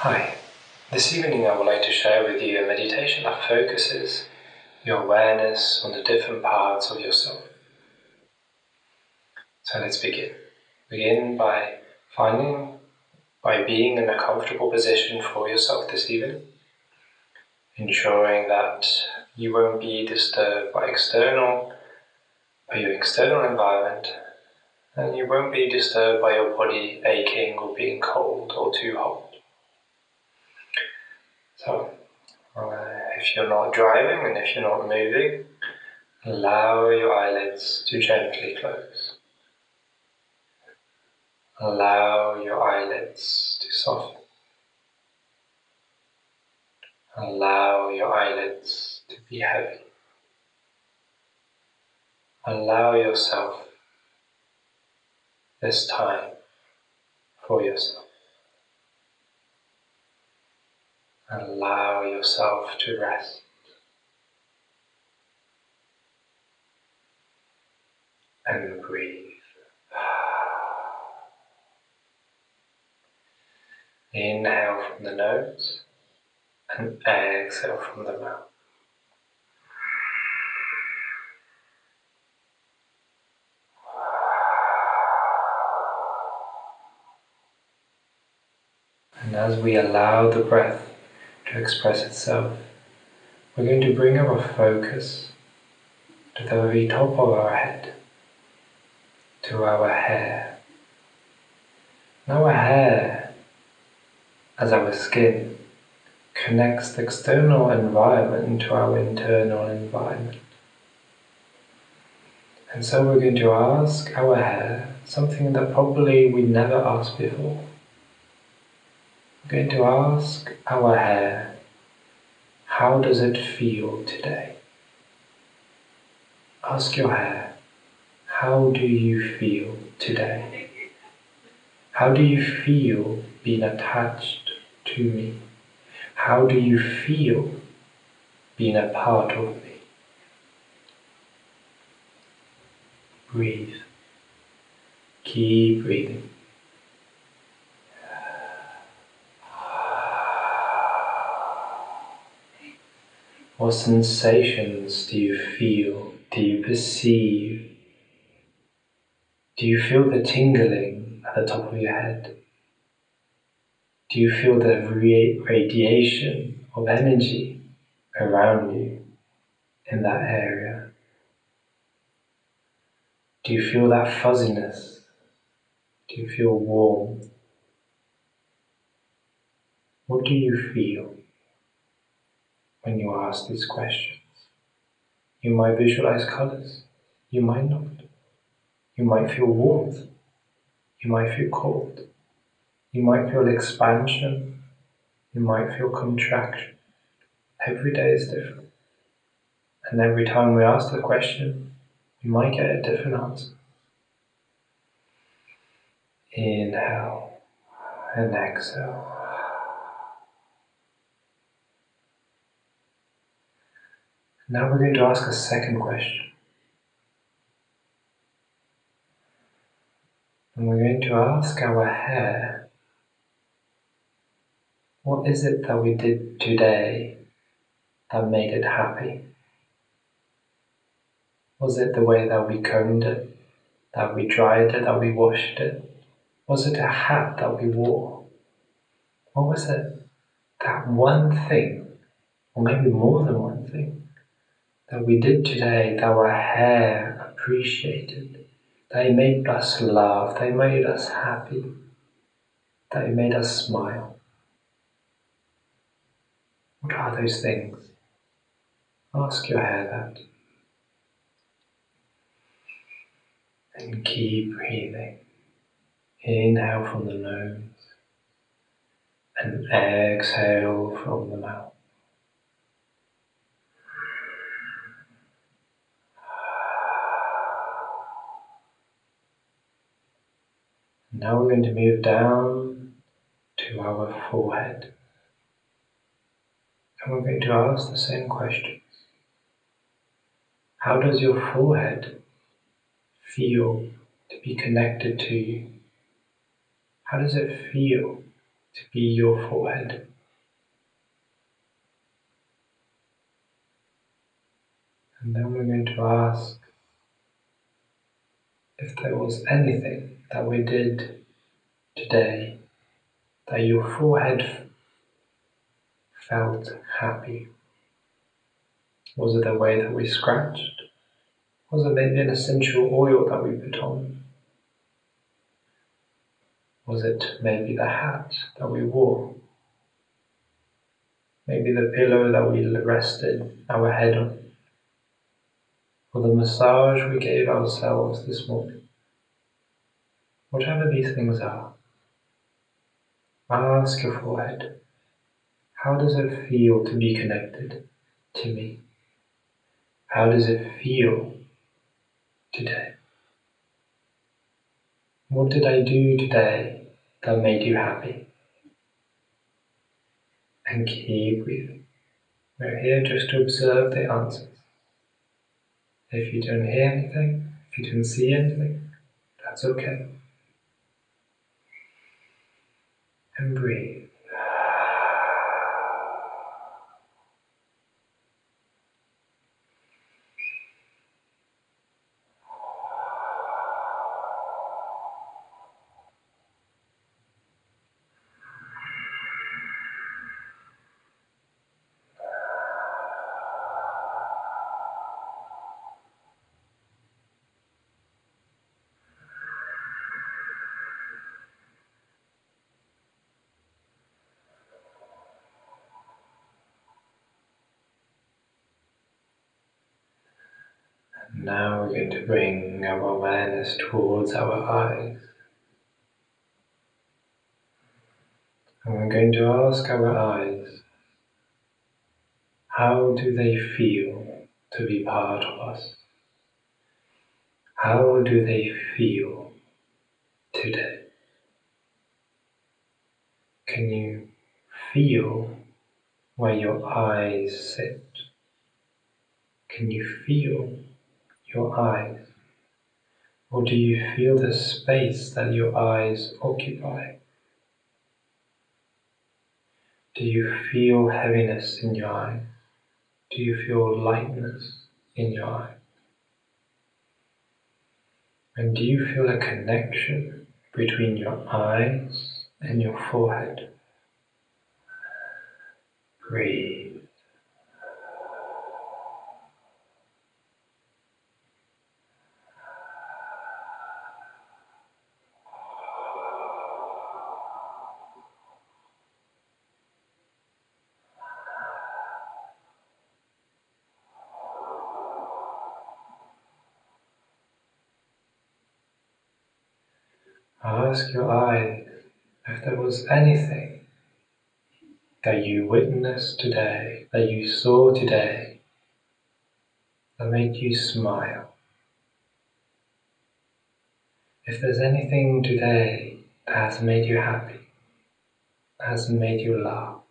Hi, this evening I would like to share with you a meditation that focuses your awareness on the different parts of yourself. So let's begin. Begin by being in a comfortable position for yourself this evening, ensuring that you won't be disturbed by your external environment, and you won't be disturbed by your body aching or being cold or too hot. So, if you're not driving and if you're not moving, allow your eyelids to gently close. Allow your eyelids to soften. Allow your eyelids to be heavy. Allow yourself this time for yourself. Allow yourself to rest and breathe. Inhale from the nose and exhale from the mouth. And as we allow the breath to express itself, we're going to bring our focus to the very top of our head, to our hair. Now our hair, as our skin, connects the external environment to our internal environment. And so we're going to ask our hair something that probably we never asked before. We're going to ask our hair, how does it feel today? Ask your hair, how do you feel today? How do you feel being attached to me? How do you feel being a part of me? Breathe. Keep breathing. What sensations do you feel? Do you perceive? Do you feel the tingling at the top of your head? Do you feel the radiation of energy around you in that area? Do you feel that fuzziness? Do you feel warm? What do you feel when you ask these questions? You might visualize colors. You might not. You might feel warmth. You might feel cold. You might feel expansion. You might feel contraction. Every day is different. And every time we ask the question, you might get a different answer. Inhale and exhale. Now we're going to ask a second question. And we're going to ask our hair, what is it that we did today that made it happy? Was it the way that we combed it, that we dried it, that we washed it? Was it a hat that we wore? What was it? That one thing, or maybe more than one thing, that we did today that our hair appreciated, that it made us laugh, that it made us happy, that it made us smile. What are those things? Ask your hair that. And keep breathing. Inhale from the nose and exhale from the mouth. Now we're going to move down to our forehead. And we're going to ask the same questions. How does your forehead feel to be connected to you? How does it feel to be your forehead. And then we're going to ask if there was anything that we did today that your forehead felt happy. Was it the way that we scratched? Was it maybe an essential oil that we put on? Was it maybe the hat that we wore? Maybe the pillow that we rested our head on? Or the massage we gave ourselves this morning? Whatever these things are, ask your forehead, how does it feel to be connected to me? How does it feel today? What did I do today that made you happy? And keep breathing. We're here just to observe the answers. If you don't hear anything, if you don't see anything, that's okay. And breathe. Now we're going to bring our awareness towards our eyes. And we're going to ask our eyes, how do they feel to be part of us? How do they feel today? Can you feel where your eyes sit? Can you feel your eyes? Or do you feel the space that your eyes occupy? Do you feel heaviness in your eyes? Do you feel lightness in your eyes? And do you feel a connection between your eyes and your forehead? Breathe. Ask your eyes if there was anything that you witnessed today, that you saw today, that made you smile. If there's anything today that has made you happy, that has made you laugh,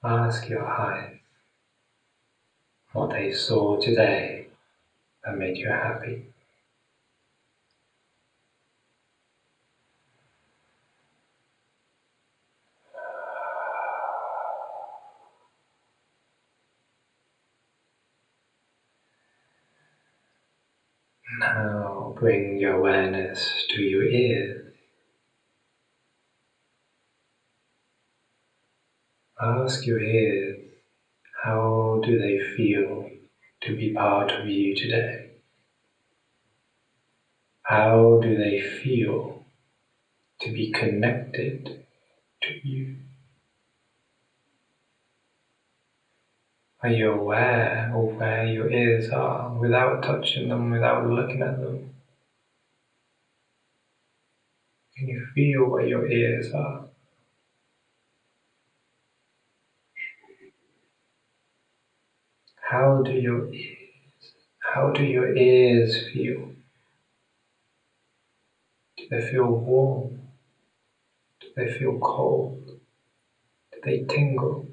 ask your eyes what they saw today that made you happy. Now bring your awareness to your ears. Ask your ears, how do they feel to be part of you today? How do they feel to be connected to you? Are you aware of where your ears are without touching them, without looking at them? Can you feel where your ears are? How do your ears feel? Do they feel warm? Do they feel cold? Do they tingle?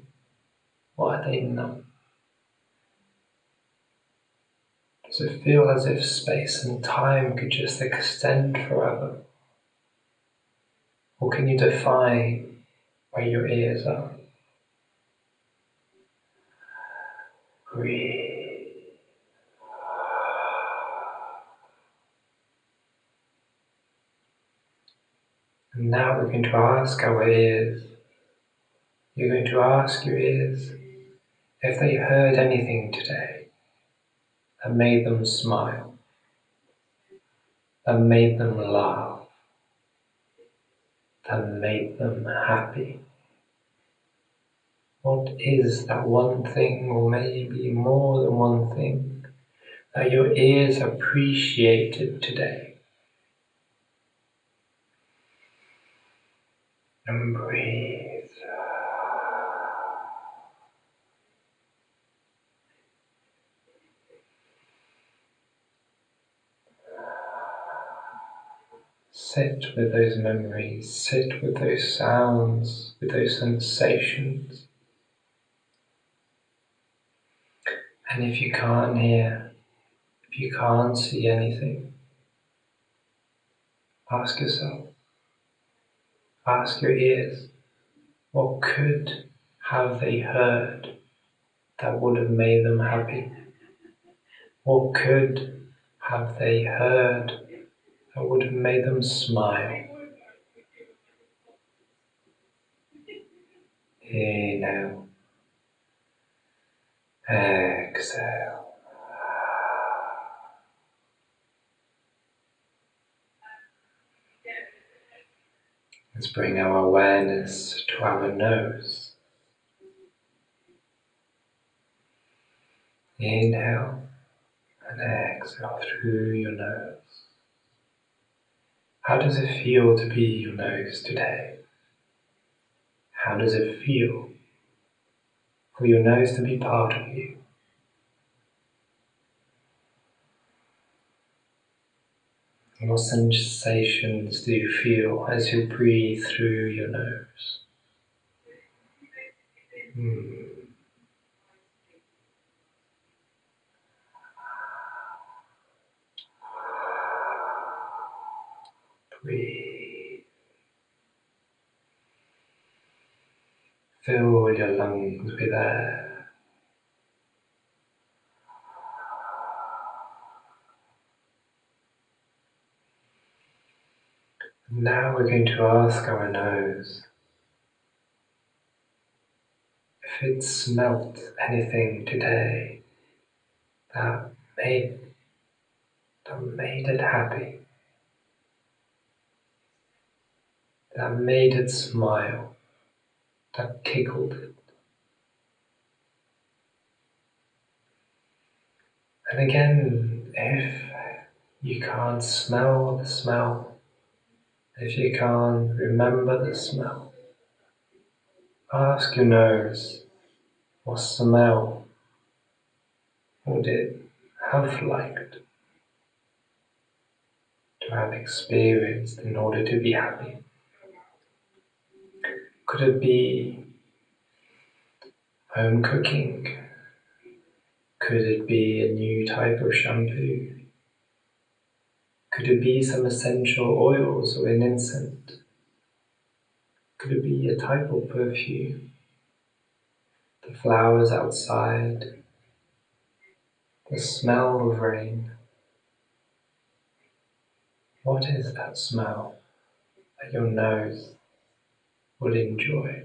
Or are they numb? Does it feel as if space and time could just extend forever? Or can you define where your ears are? Breathe. And now we're going to ask our ears. You're going to ask your ears if they heard anything today that made them smile, that made them laugh, that made them happy. What is that one thing, or maybe more than one thing, that your ears appreciated today? And breathe. Sit with those memories, sit with those sounds, with those sensations. And if you can't hear, if you can't see anything, ask yourself, ask your ears, what could have they heard that would have made them happy? What could have they heard that would have made them smile? Inhale, exhale. Let's bring our awareness to our nose. Inhale and exhale through your nose. How does it feel to be your nose today? How does it feel for your nose to be part of you? And what sensations do you feel as you breathe through your nose? Breathe. Fill your lungs with air. Now we're going to ask our nose if it smelt anything today that made it happy, that made it smile, that tickled it. And again, if you can't smell the smell, if you can't remember the smell, ask your nose, what smell would it have liked to have experienced in order to be happy? Could it be home cooking? Could it be a new type of shampoo? Could it be some essential oils or an incense? Could it be a type of perfume? The flowers outside? The smell of rain? What is that smell that your nose would enjoy?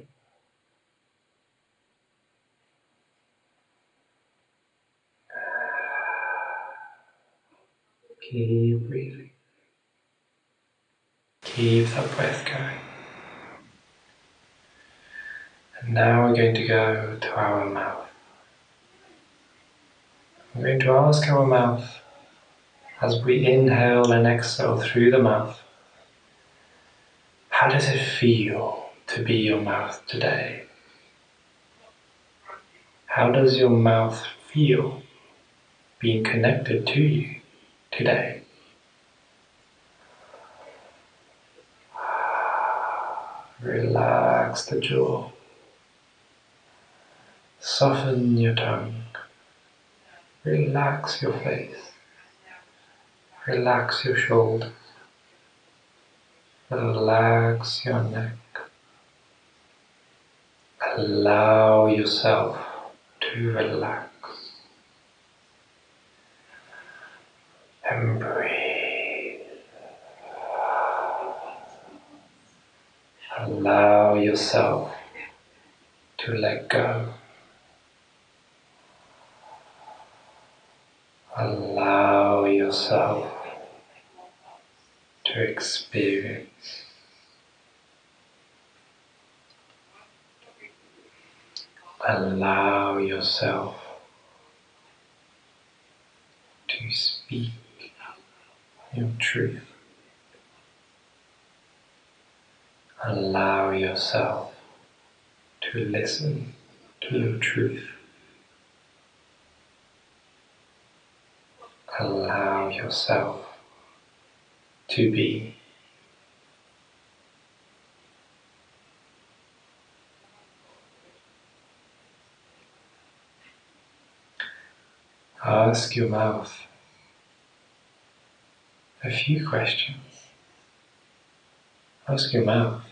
Keep breathing. Keep that breath going. And now we're going to go to our mouth. We're going to ask our mouth, as we inhale and exhale through the mouth, how does it feel to be your mouth today? How does your mouth feel being connected to you today? Relax the jaw. Soften your tongue. Relax your face. Relax your shoulders. Relax your neck. Allow yourself to relax. And breathe. Allow yourself to let go. Allow yourself to experience. Allow yourself to speak your truth. Allow yourself to listen to your truth. Allow yourself to be. Ask your mouth a few questions. Ask your mouth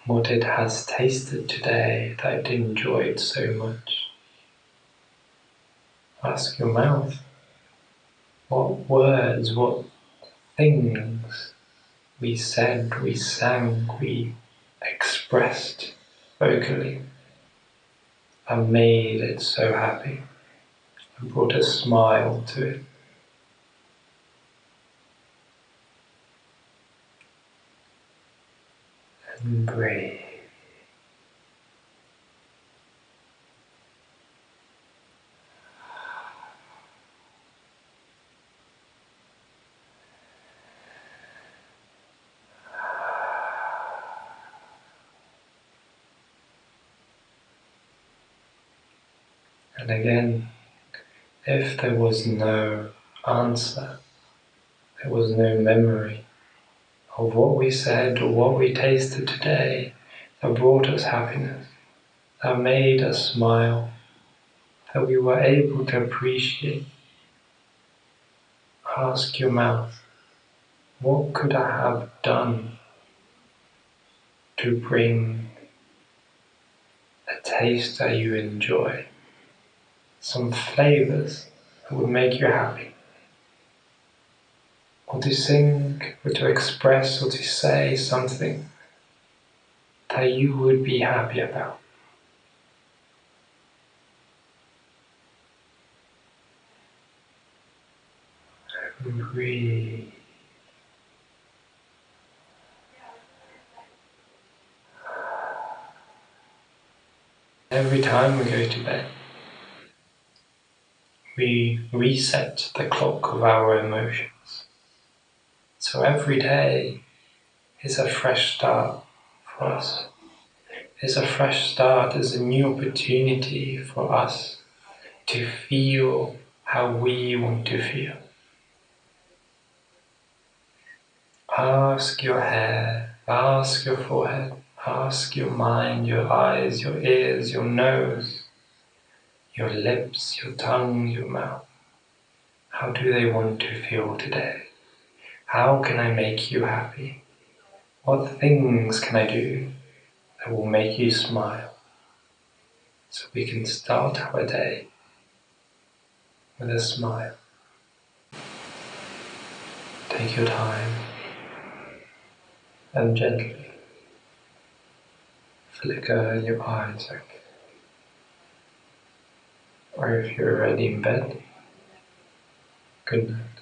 what it has tasted today that it enjoyed so much. Ask your mouth what words, what things we said, we sang, we expressed vocally and made it so happy and brought a smile to it. And breathe. And again, if there was no answer, there was no memory of what we said or what we tasted today that brought us happiness, that made us smile, that we were able to appreciate. Ask your mouth, what could I have done to bring a taste that you enjoy? Some flavors that would make you happy. Or to sing, or to express, or to say something that you would be happy about. And breathe. Every time we go to bed, we reset the clock of our emotions. So every day is a fresh start for us. It's a fresh start, it's a new opportunity for us to feel how we want to feel. Ask your hair, ask your forehead, ask your mind, your eyes, your ears, your nose, your lips, your tongue, your mouth. How do they want to feel today? How can I make you happy? What things can I do that will make you smile? So we can start our day with a smile. Take your time and gently flicker your eyes open. Or if you're already in bed, good night.